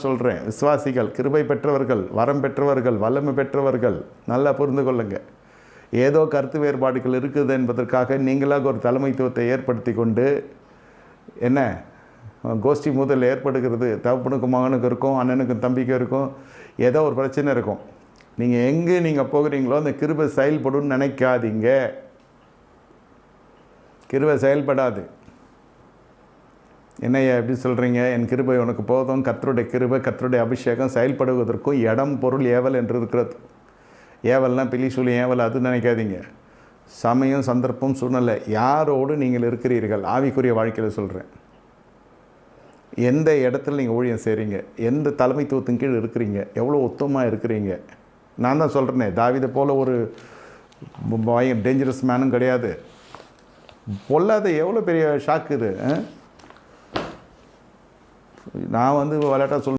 சொல்கிறேன். விசுவாசிகள், கிருபை பெற்றவர்கள், வரம் பெற்றவர்கள், வல்லமை பெற்றவர்கள், நல்லா புரிந்து கொள்ளுங்க. ஏதோ கருத்து வேறுபாடுகள் இருக்குது என்பதற்காக நீங்களாக ஒரு தலைமைத்துவத்தை ஏற்படுத்தி கொண்டு என்ன கோஷ்டி முதல் ஏற்படுகிறது. தகப்பனுக்கும் மகனுக்கு இருக்கும், அண்ணனுக்கும் தம்பிக்கும் இருக்கும், ஏதோ ஒரு பிரச்சனை இருக்கும். நீங்கள் எங்கே நீங்கள் போகிறீங்களோ அந்த கிருபை செயல்படும்னு நினைக்காதீங்க. கிருபை செயல்படாது. என்னையா எப்படி சொல்கிறீங்க? என் கிருபை உனக்கு போதும். கர்த்தருடைய கிருபை, கர்த்தருடைய அபிஷேகம் செயல்படுவதற்கும் இடம் பொருள் ஏவல் என்று இருக்கிறது. ஏவல்னால் பில்லி சொல்லி ஏவல் அது நினைக்காதீங்க. சமயம், சந்தர்ப்பம், சூழ்நிலை, யாரோடு நீங்கள் இருக்கிறீர்கள், ஆவிக்குரிய வாழ்க்கையில் சொல்கிறேன். எந்த இடத்துல நீங்கள் ஊழியம் செய்கிறீங்க, எந்த தலைமைத்துவத்தின் கீழ் இருக்கிறீங்க, எவ்வளோ உத்தமமாக இருக்கிறீங்க. நான் தான் சொல்கிறேனே, தாவீதை போல் ஒரு டேஞ்சரஸ் மேனும் கிடையாது. பொல்லாத எவ்வளோ பெரிய ஷாக்கு இது. நான் விளையாட்டாக